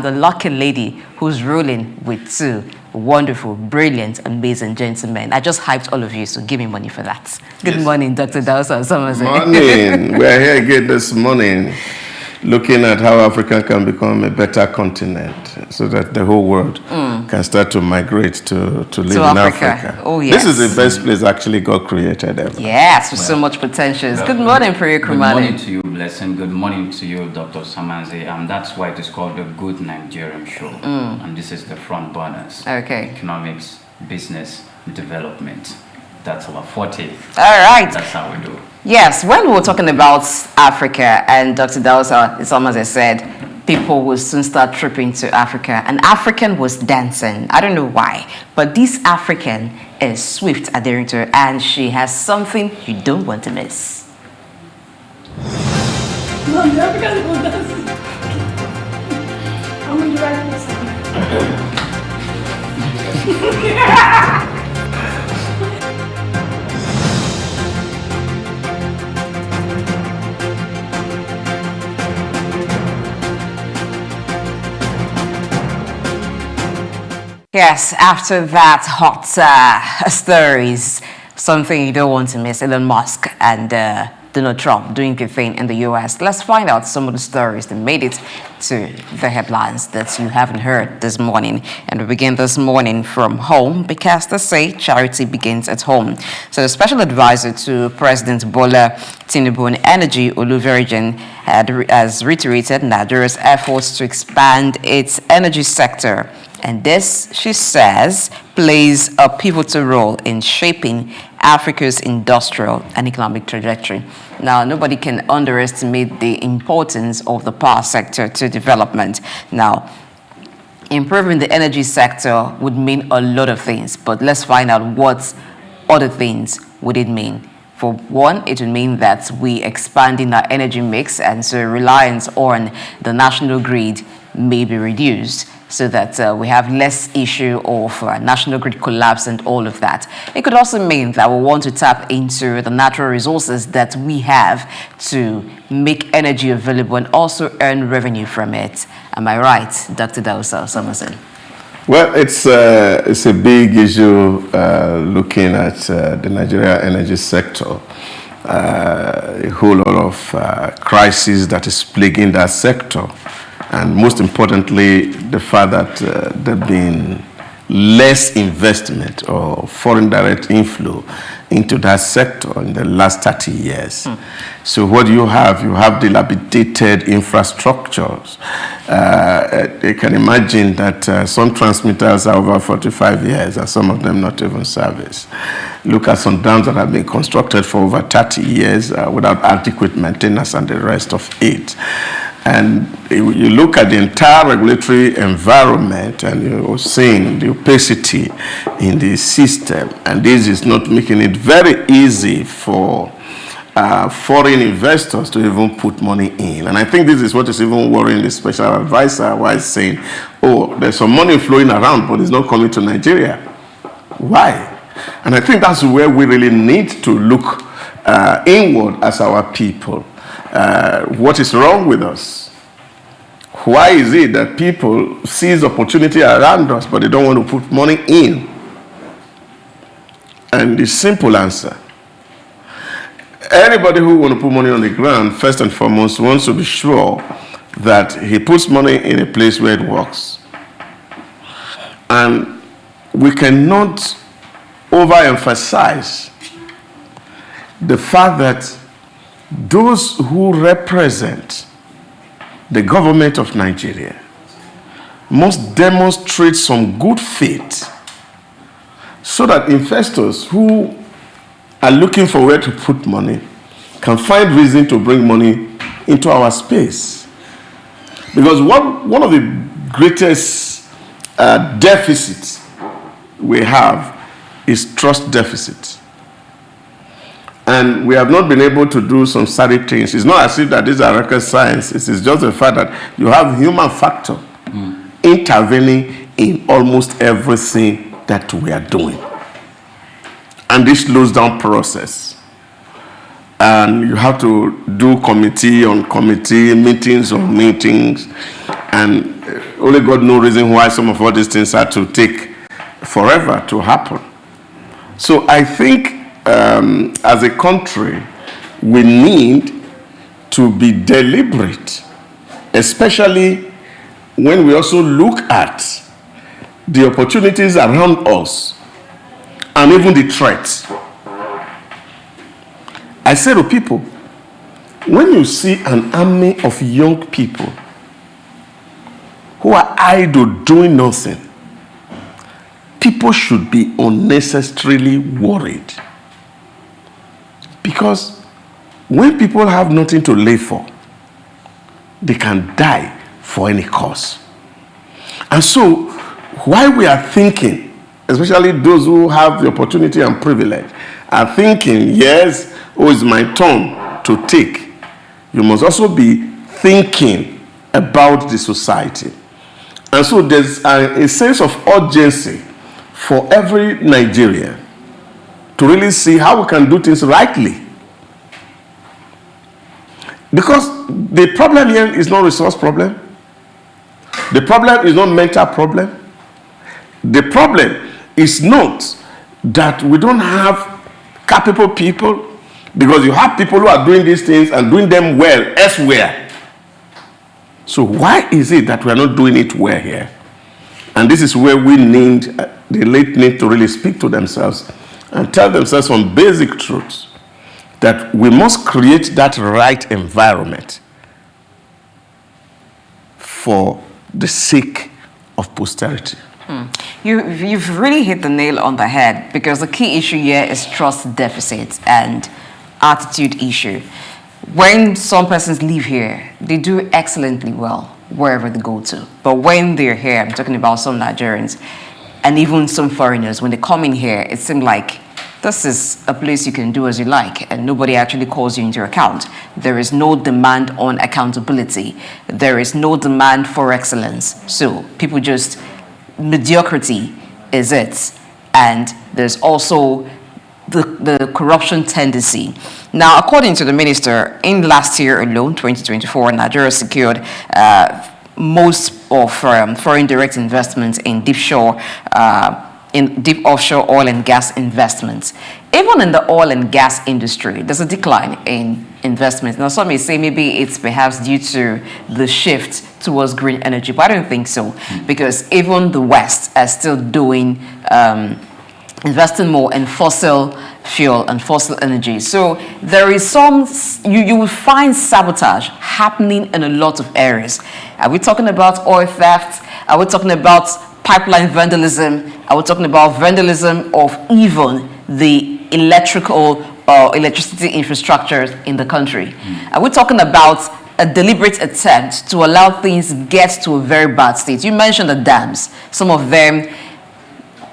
the lucky lady who's ruling with two wonderful, brilliant, amazing gentlemen. I just hyped all of you, so give me money for that. Good morning, Dr. Idahosa Osamhanze. Morning. We're here again this morning looking at how Africa can become a better continent so that the whole world can start to migrate to live in Africa. Oh, yes. This is the best place actually God created ever. Yes, with so much potential. Good morning, Oyinpreye Krumale. Good morning to you, Blessing. Good morning to you, Dr. Osamhanze. That's why it is called the Good Nigerian Show. And this is the front burners. Okay. Economics, business, development. That's our forte. All right. That's how we do. Yes, when we were talking about Africa, and Dr. Idahosa Osamhanze said people will soon start tripping to Africa, an African was dancing. I don't know why, but this African is swift adhering to her, and she has something you don't want to miss. Mom, the African was dancing. I'm going to write this. Yes, after that hot stories, something you don't want to miss, Elon Musk and Donald Trump doing the thing in the US. Let's find out some of the stories that made it to the headlines that you haven't heard this morning. And we begin this morning from home because they say charity begins at home. So the special advisor to President Bola Tinubu on energy, Olu Verheijen, has reiterated Nigeria's efforts to expand its energy sector. And this, she says, plays a pivotal role in shaping Africa's industrial and economic trajectory. Now, nobody can underestimate the importance of the power sector to development. Now, improving the energy sector would mean a lot of things, but let's find out what other things would it mean. For one, it would mean that we expanding our energy mix, and so reliance on the national grid may be reduced, so that we have less issue of national grid collapse and all of that. It could also mean that we want to tap into the natural resources that we have to make energy available and also earn revenue from it. Am I right, Dr. Idahosa Osamhanze? Well, it's a big issue looking at the Nigeria energy sector. A whole lot of crisis that is plaguing that sector. And most importantly, the fact that there have been less investment or foreign direct inflow into that sector in the last 30 years. So what do you have? You have dilapidated infrastructures. You can imagine that some transmitters are over 45 years and some of them not even serviced. Look at some dams that have been constructed for over 30 years without adequate maintenance and the rest of it. And you look at the entire regulatory environment and you're seeing the opacity in the system. And this is not making it very easy for foreign investors to even put money in. And I think this is what is even worrying the special advisor, while saying, oh, there's some money flowing around, but it's not coming to Nigeria. Why? And I think that's where we really need to look inward as our people. What is wrong with us? Why is it that people seize opportunity around us, but they don't want to put money in? And the simple answer, anybody who wants to put money on the ground, first and foremost, wants to be sure that he puts money in a place where it works. And we cannot overemphasize the fact that those who represent the government of Nigeria must demonstrate some good faith so that investors who are looking for where to put money can find reason to bring money into our space. Because one of the greatest deficits we have is trust deficit. And we have not been able to do some certain things. It's not as if that these are rocket science. It is just the fact that you have human factor intervening in almost everything that we are doing. And this slows down process. And you have to do committee on committee, meetings on meetings. And only God knows reason why some of all these things had to take forever to happen. So I think as a country, we need to be deliberate, especially when we also look at the opportunities around us and even the threats. I say to people, when you see an army of young people who are idle doing nothing, people should be unnecessarily worried. Because when people have nothing to live for, they can die for any cause. And so, while we are thinking, especially those who have the opportunity and privilege, are thinking, yes, oh, it's my turn to take, you must also be thinking about the society. And so there's a sense of urgency for every Nigerian to really see how we can do things rightly. Because the problem here is not resource problem. The problem is not mental problem. The problem is not that we don't have capable people, because you have people who are doing these things and doing them well elsewhere. So why is it that we are not doing it well here? And this is where we need, the elite need to really speak to themselves and tell themselves some basic truths, that we must create that right environment for the sake of posterity. You've really hit the nail on the head, because the key issue here is trust deficit and attitude issue. When some persons live here, they do excellently well wherever they go to. But when they're here, I'm talking about some Nigerians and even some foreigners, when they come in here, it seems like this is a place you can do as you like and nobody actually calls you into account. There is no demand on accountability. There is no demand for excellence. So people just, mediocrity is it. And there's also the corruption tendency. Now, according to the minister, in last year alone, 2024, Nigeria secured most of foreign direct investments in deep offshore oil and gas investments. Even in the oil and gas industry, there's a decline in investments. Now, some may say maybe it's perhaps due to the shift towards green energy, but I don't think so, because even the West are still doing investing more in fossil fuel and fossil energy. So there is some, you will find sabotage happening in a lot of areas. Are we talking about oil theft? Are we talking about pipeline vandalism? Are we talking about vandalism of even the electricity infrastructure in the country? Are we talking about a deliberate attempt to allow things get to a very bad state? You mentioned the dams, some of them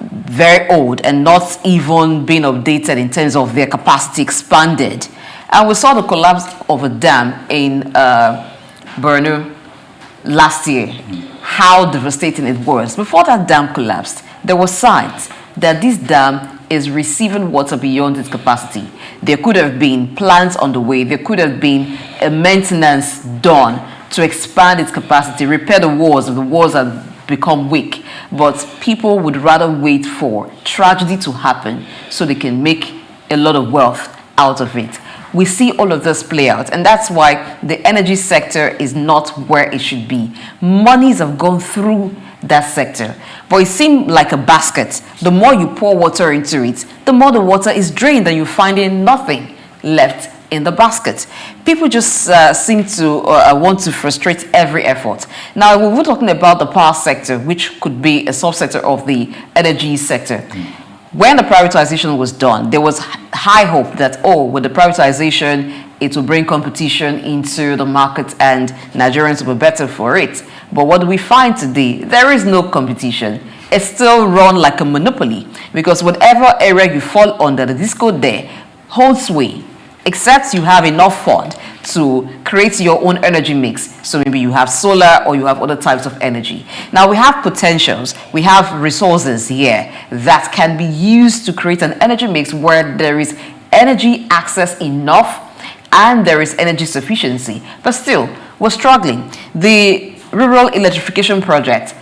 very old and not even being updated in terms of their capacity expanded. And we saw the collapse of a dam in Borno last year, how devastating it was. Before that dam collapsed, there were signs that this dam is receiving water beyond its capacity. There could have been plans on the way. There could have been a maintenance done to expand its capacity, repair the walls if the walls had become weak. But people would rather wait for tragedy to happen so they can make a lot of wealth out of it. We see all of this play out, and that's why the energy sector is not where it should be. Monies have gone through that sector, but it seemed like a basket. The more you pour water into it, the more the water is drained and you're finding nothing left in the basket. People just seem to want to frustrate every effort. Now, we're talking about the power sector, which could be a subsector of the energy sector. When the privatization was done, there was high hope that, with the privatization, it will bring competition into the market and Nigerians will be better for it. But what do we find today? There is no competition. It's still run like a monopoly, because whatever area you fall under, the disco there holds sway, except you have enough fund to create your own energy mix. So maybe you have solar or you have other types of energy. Now we have potentials, we have resources here that can be used to create an energy mix where there is energy access enough and there is energy sufficiency. But still, we're struggling. The rural electrification project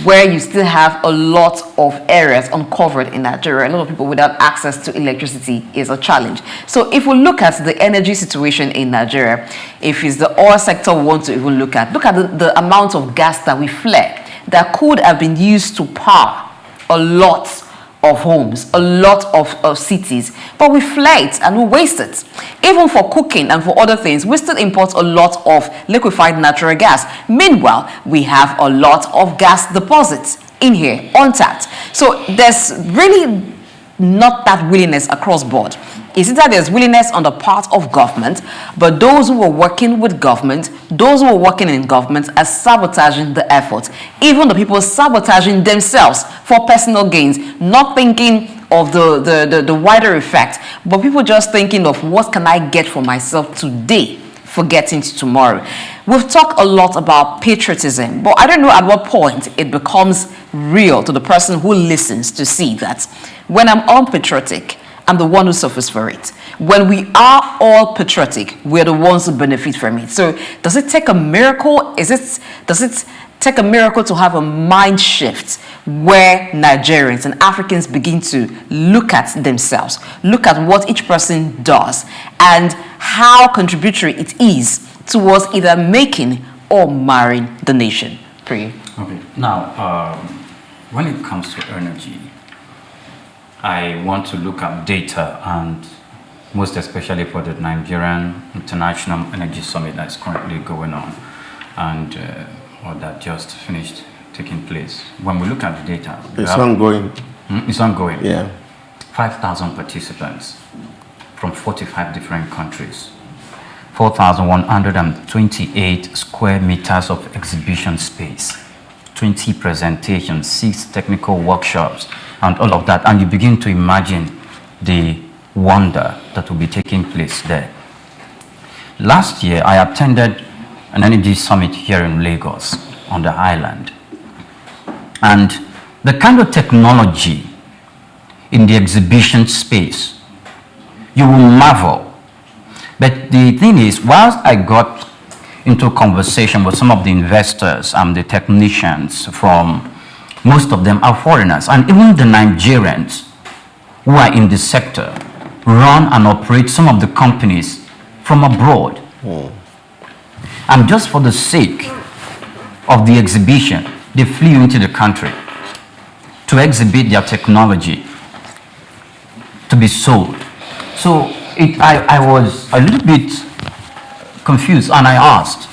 where you still have a lot of areas uncovered in Nigeria. A lot of people without access to electricity is a challenge. So if we look at the energy situation in Nigeria, if it's the oil sector we want to even look at the amount of gas that we flare that could have been used to power a lot of homes, a lot of cities, but we flare it and we waste it. Even for cooking and for other things, we still import a lot of liquefied natural gas. Meanwhile, we have a lot of gas deposits in here, untapped. So there's really not that willingness across board. It's either there's willingness on the part of government, but those who are working with government, those who are working in government are sabotaging the effort. Even the people sabotaging themselves for personal gains, not thinking of the wider effect, but people just thinking of what can I get for myself today, forgetting to tomorrow. We've talked a lot about patriotism, but I don't know at what point it becomes real to the person who listens to see that when I'm unpatriotic, I'm the one who suffers for it. When we are all patriotic, we're the ones who benefit from it. So does it take a miracle? Does it take a miracle to have a mind shift where Nigerians and Africans begin to look at themselves, look at what each person does and how contributory it is towards either making or marring the nation? Pray. Okay. Now, when it comes to energy, I want to look at data, and most especially for the Nigerian International Energy Summit that's currently going on and or that just finished taking place. When we look at the data, it's ongoing. It's ongoing. Yeah. 5,000 participants from 45 different countries. 4,128 square meters of exhibition space, 20 presentations, 6 technical workshops, and all of that. And you begin to imagine the wonder that will be taking place there. Last year, I attended an energy summit here in Lagos on the island. And the kind of technology in the exhibition space, you will marvel. But the thing is, whilst I got into conversation with some of the investors and the technicians from, most of them are foreigners, and even the Nigerians who are in the sector run and operate some of the companies from abroad. And just for the sake of the exhibition, they flew into the country to exhibit their technology to be sold. So I was a little bit confused, and I asked,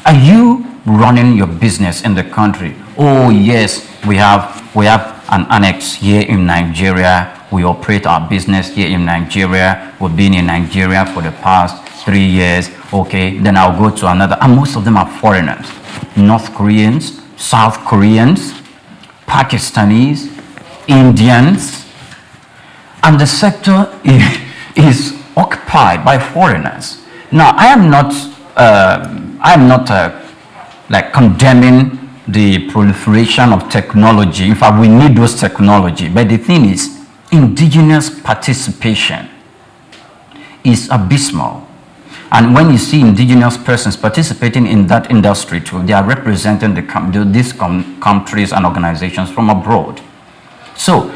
are you running your business in the country? Oh yes, we have an annex here in Nigeria. We operate our business here in Nigeria. We've been in Nigeria for the past 3 years. Okay, then I'll go to another. And most of them are foreigners. North Koreans, South Koreans, Pakistanis, Indians. And the sector is occupied by foreigners. Now, I am not like condemning the proliferation of technology. In fact, we need those technology. But the thing is, indigenous participation is abysmal. And when you see indigenous persons participating in that industry too, they are representing these countries and organizations from abroad. So,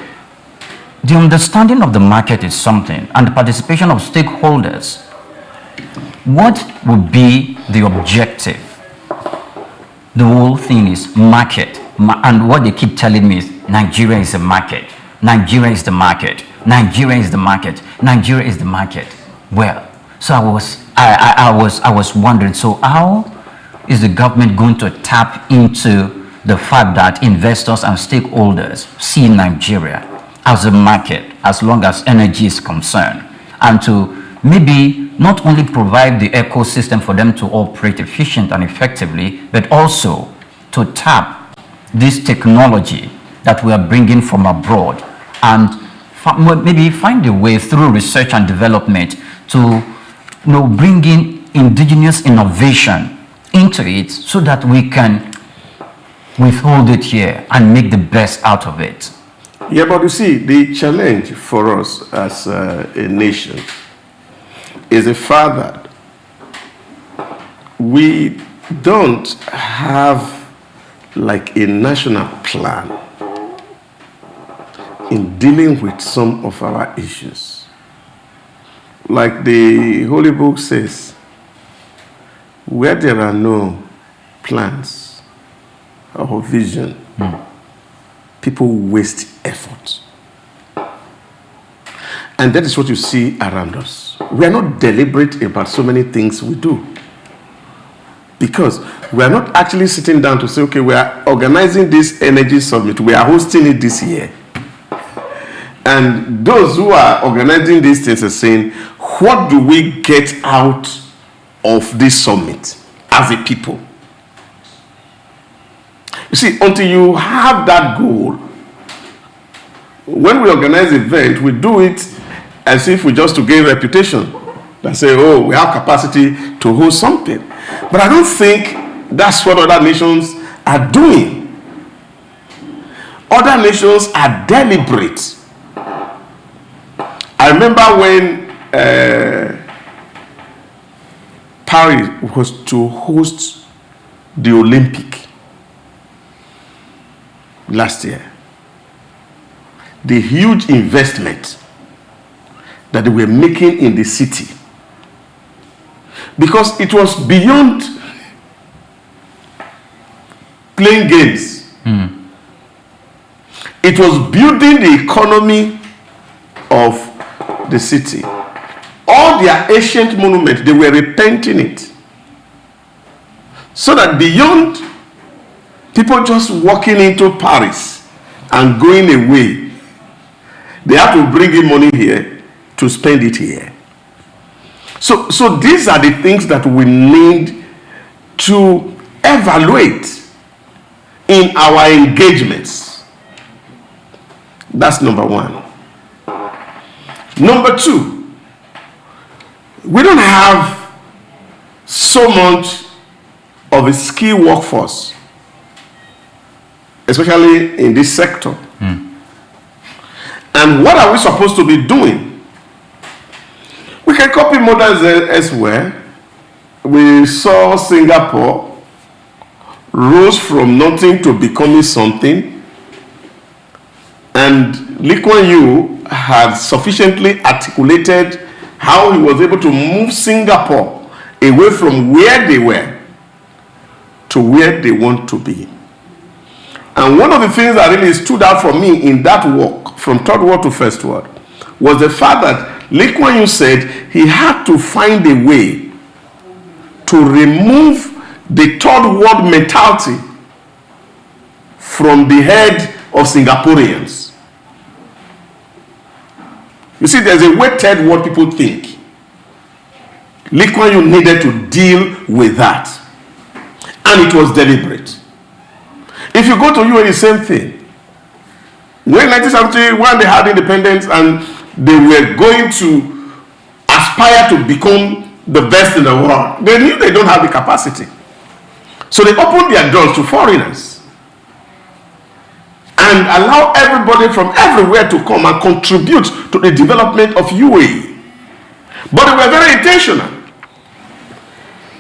the understanding of the market is something, and the participation of stakeholders. What would be the objective? The whole thing is market. And what they keep telling me is Nigeria is the market. Nigeria is the market. Nigeria is the market. Nigeria is the market. Well, so I was wondering, so how is the government going to tap into the fact that investors and stakeholders see Nigeria as a market as long as energy is concerned, and to maybe not only provide the ecosystem for them to operate efficient and effectively, but also to tap this technology that we are bringing from abroad and maybe find a way through research and development to bring in indigenous innovation into it so that we can withhold it here and make the best out of it. Yeah, but you see, the challenge for us as a nation is the fact that we don't have like a national plan in dealing with some of our issues. Like the Holy Book says, where there are no plans or vision, people waste effort. And that is what you see around us. We are not deliberate about so many things we do. Because we are not actually sitting down to say, okay, we are organizing this energy summit. We are hosting it this year. And those who are organizing these things are saying, what do we get out of this summit as a people? You see, until you have that goal, when we organize an event, we do it as if we just to gain reputation. That say, oh, we have capacity to host something. But I don't think that's what other nations are doing. Other nations are deliberate. I remember when Paris was to host the Olympic last year. The huge investment that they were making in the city. Because it was beyond playing games. It was building the economy of the city. All their ancient monuments, they were repainting it. So that beyond people just walking into Paris and going away, they have to bring in money here to spend it here. So these are the things that we need to evaluate in our engagements. That's number one. Number two, we don't have so much of a skilled workforce, especially in this sector. And what are we supposed to be doing? We can copy models elsewhere. We saw Singapore rose from nothing to becoming something. And Lee Kuan Yew had sufficiently articulated how he was able to move Singapore away from where they were to where they want to be. And one of the things that really stood out for me in that walk from third world to first world was the fact that Lee Kuan Yew said he had to find a way to remove the third world mentality from the head of Singaporeans. You see, there's a weighted what people think. Lee Kuan Yew needed to deal with that. And it was deliberate. If you go to UAE, same thing. When 1970, when they had independence and they were going to aspire to become the best in the world, they knew they don't have the capacity. So they opened their doors to foreigners and allow everybody from everywhere to come and contribute to the development of UAE. But they were very intentional,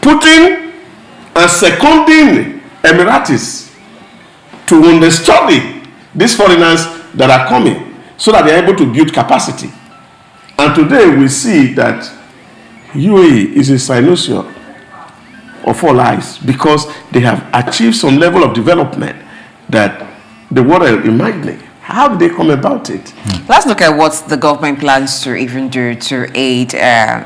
putting and seconding Emiratis to understudy these foreigners that are coming so that they are able to build capacity. And today we see that UAE is a cynosure of all eyes because they have achieved some level of development that the world are imagining. How did they come about it? Let's look at what the government plans to even do to aid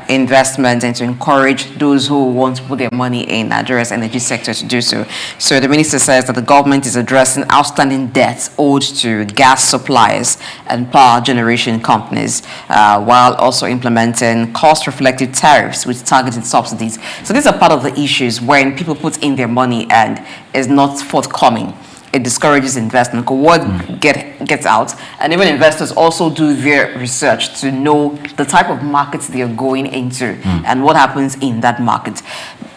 investment and to encourage those who want to put their money in Nigeria's energy sector to do so. So the minister says that the government is addressing outstanding debts owed to gas suppliers and power generation companies, while also implementing cost-reflective tariffs with targeted subsidies. So these are part of the issues when people put in their money and is not forthcoming. It discourages investment. What gets out, and even investors also do their research to know the type of markets they are going into and what happens in that market.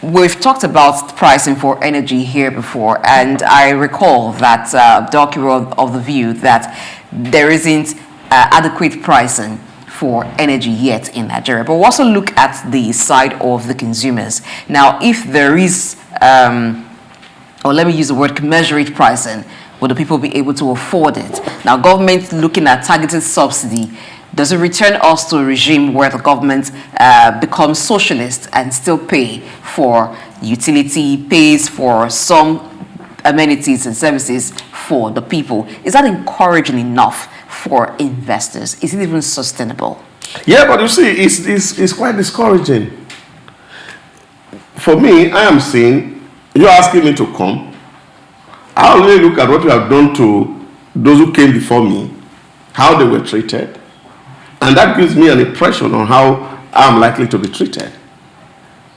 We've talked about pricing for energy here before, and I recall that Doc were of the view that there isn't adequate pricing for energy yet in Nigeria. But we also look at the side of the consumers. Now, if there is or let me use the word commensurate pricing, will the people be able to afford it? Now, government looking at targeted subsidy, does it return us to a regime where the government becomes socialist and still pay for utility, pays for some amenities and services for the people? Is that encouraging enough for investors? Is it even sustainable? Yeah, but you see, it's quite discouraging. For me, I am saying, you're asking me to come. I only look at what you have done to those who came before me, how they were treated, and that gives me an impression on how I'm likely to be treated.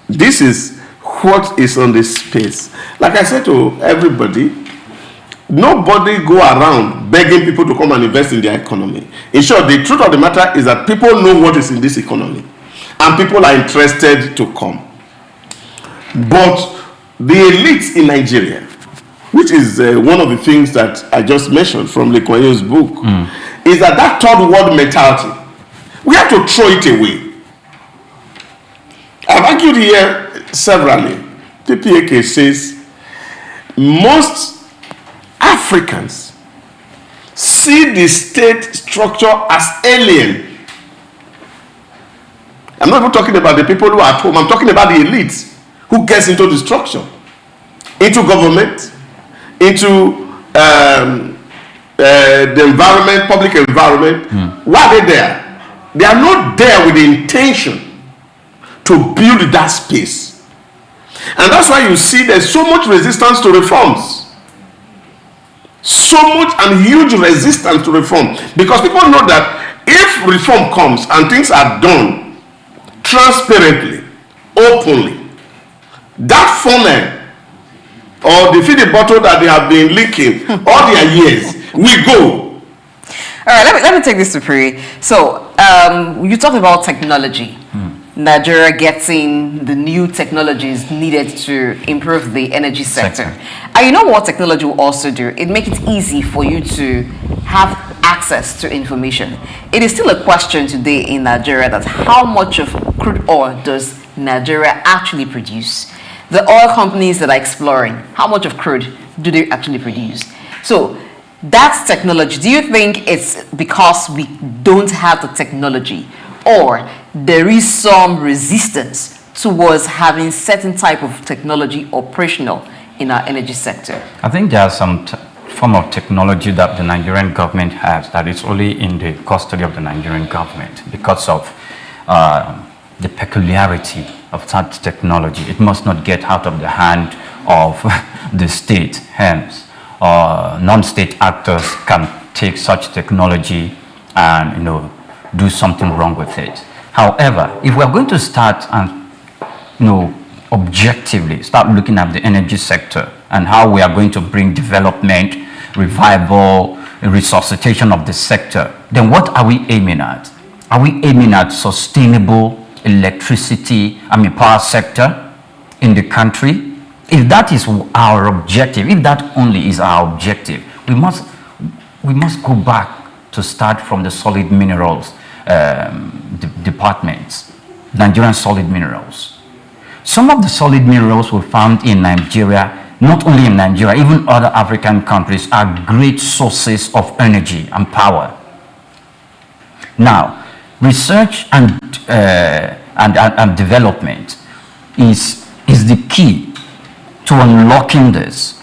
This is what is on this space. Like I said to everybody, nobody go around begging people to come and invest in their economy. In short, the truth of the matter is that people know what is in this economy, and people are interested to come. But the elites in Nigeria, which is one of the things that I just mentioned from Lee Kuan Yew's book, is that third world mentality, we have to throw it away. I've argued here severally. PPAK says most Africans see the state structure as alien. I'm not even talking about the people who are at home. I'm talking about the elites who gets into the structure, into government, into the environment, public environment. Why are they there? They are not there with the intention to build that space. And that's why you see there's so much resistance to reforms. So much and huge resistance to reform. Because people know that if reform comes and things are done transparently, openly, that funnel or the feeding bottle that they have been leaking all their years will go. All right, let me take this to Pri. So, you talked about technology. Nigeria getting the new technologies needed to improve the energy sector. And you know what technology will also do? It makes it easy for you to have access to information. It is still a question today in Nigeria that how much of crude oil does Nigeria actually produce? The oil companies that are exploring, how much of crude do they actually produce? So that's technology. Do you think it's because we don't have the technology, or there is some resistance towards having certain type of technology operational in our energy sector? I think there are some form of technology that the Nigerian government has that is only in the custody of the Nigerian government because of the peculiarity of that technology. It must not get out of the hand of the state. Hence, non-state actors can take such technology and do something wrong with it. However, if we are going to start and objectively start looking at the energy sector and how we are going to bring development, revival, resuscitation of the sector, then what are we aiming at? Are we aiming at sustainable electricity, power sector in the country? If that is our objective, if that only is our objective, we must go back to start from the solid minerals departments, Nigerian solid minerals. Some of the solid minerals we found in Nigeria, not only in Nigeria, even other African countries, are great sources of energy and power. Now, research and development is the key to unlocking this.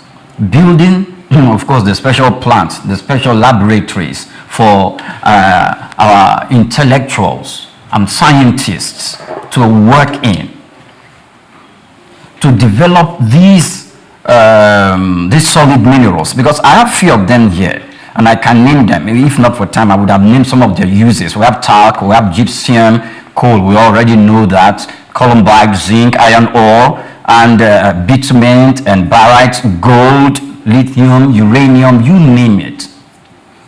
Building, of course, the special plants, the special laboratories for our intellectuals and scientists to work in, to develop these solid minerals, because I have few of them here. And I can name them. If not for time, I would have named some of their uses. We have talc, we have gypsum, coal, we already know that, columbite, zinc, iron ore, and bitumen, and barite, gold, lithium, uranium, you name it.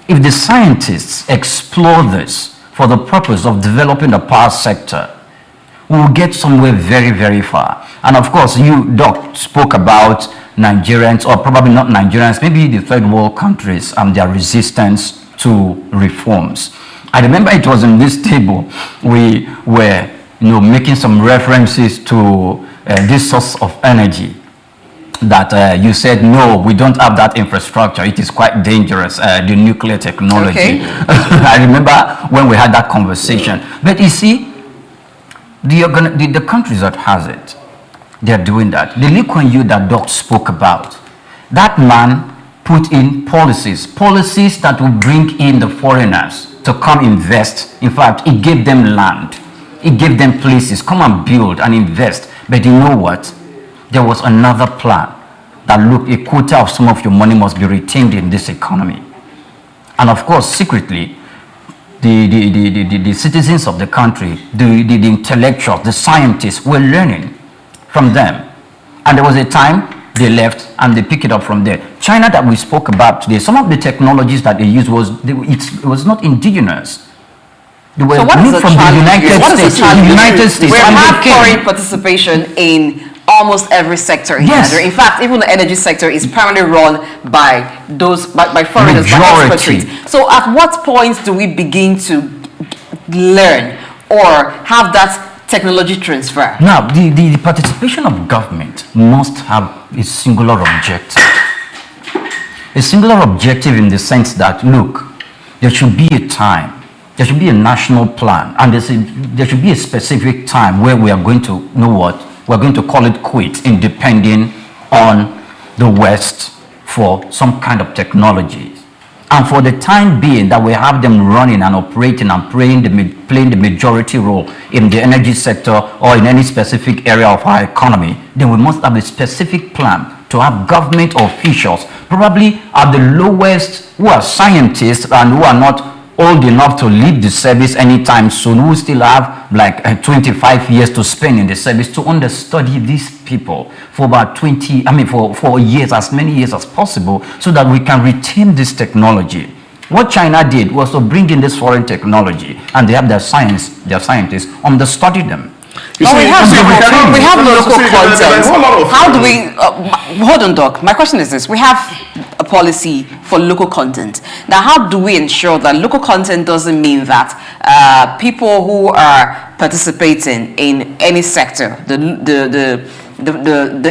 If the scientists explore this for the purpose of developing the power sector, we will get somewhere very, very far. And of course, you, Doc, spoke about Nigerians, or probably not Nigerians, maybe the third world countries and their resistance to reforms. I remember it was in this table we were making some references to this source of energy, that you said, no, we don't have that infrastructure. It is quite dangerous, the nuclear technology. Okay. I remember when we had that conversation. But you see, the countries that has it, they're doing that. The Lee Kuan Yew that Doc spoke about, that man put in policies that will bring in the foreigners to come invest. In fact, he gave them land. He gave them places, come and build and invest. But you know what? There was another plan that, look, a quota of some of your money must be retained in this economy. And of course, secretly, the citizens of the country, the intellectuals, the scientists were learning from them. And there was a time they left and they picked it up from there. China that we spoke about today, some of the technologies that they used it was not indigenous. They were So what is the from the challenge? United What is the States. challenge? The United States. We and they have came. foreign participation in almost every sector in Yes. Nigeria. In fact, even the energy sector is primarily run by foreigners, by Majority. expatriates. So at what point do we begin to learn or have that technology transfer? Now, the participation of government must have a singular objective. A singular objective in the sense that, look, there should be a time, there should be a national plan, and there should be a specific time where we are going to, you know what, we're going to call it quits in depending on the West for some kind of technologies. And for the time being that we have them running and operating and playing the majority role in the energy sector or in any specific area of our economy, then we must have a specific plan to have government officials, probably at the lowest, who are scientists and who are not old enough to leave the service anytime soon, who still have like 25 years to spend in the service, to understudy these people for about for years, as many years as possible, so that we can retain this technology. What China did was to bring in this foreign technology, and they have their scientists understudy them. We have local content. How do we, hold on, Doc. My question is this. We have a policy for local content. Now, how do we ensure that local content doesn't mean that people who are participating in any sector, the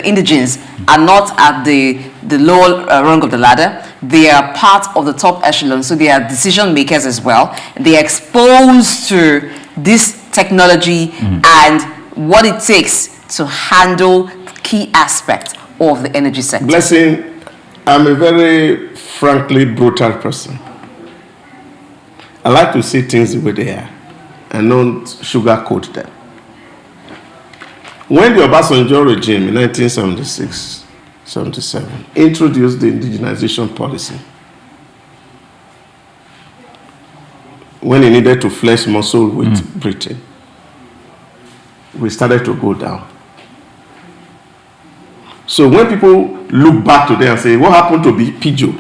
indigenes, are not at the lower rung of the ladder? They are part of the top echelon, so they are decision makers as well. They are exposed to this technology and what it takes to handle key aspects of the energy sector. Blessing, I'm a very frankly brutal person. I like to see things the way they are and not sugarcoat them. When the Obasanjo regime in 1976-77 introduced the indigenization policy, when he needed to flex muscle with Britain, we started to go down. So when people look back today and say, what happened to Peugeot?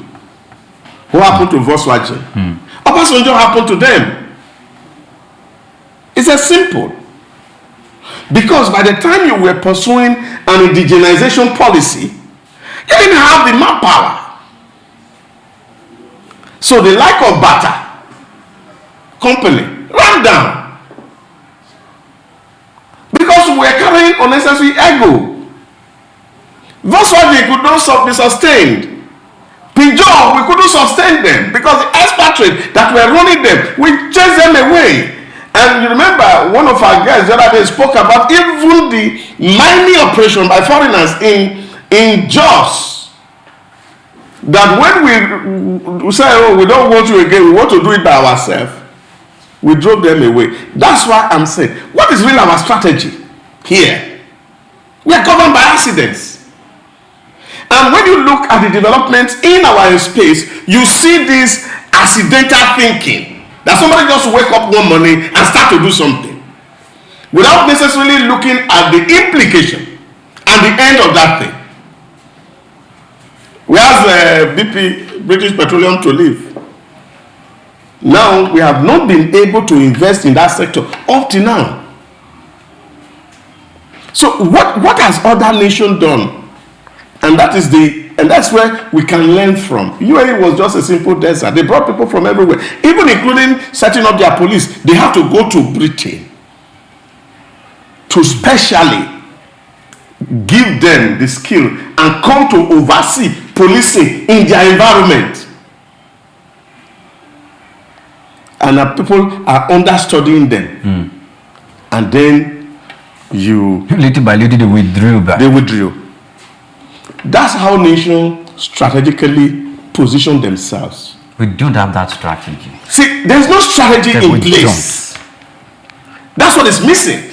What happened to Volkswagen? Obasanjo happened to them. It's as simple. Because by the time you were pursuing an indigenization policy, you didn't have the manpower. So the like of Bata company ran down. Because we were carrying unnecessary ego. Volkswagen could not be sustained. Peugeot, we couldn't sustain them because the expatriates that were running them, we chased them away. And you remember one of our guys the other day spoke about even the mining operation by foreigners in Jos. That when we say, oh, we don't want you again, we want to do it by ourselves, we drove them away. That's why I'm saying, what is really our strategy here? We are governed by accidents. And when you look at the developments in our space, you see this accidental thinking. That somebody just wake up one morning and start to do something. Without necessarily looking at the implication and the end of that thing. We asked BP, British Petroleum, to leave. Now, we have not been able to invest in that sector up to now. So what has other nations done? And that's where we can learn from. UAE was just a simple desert. They brought people from everywhere, even including setting up their police. They have to go to Britain to specially give them the skill and come to oversee policing in their environment. And people are understudying them. And then little by little, they withdrew back. They withdrew. That's how nations strategically position themselves. We don't have that strategy. See, there's no strategy in place. That's what is missing.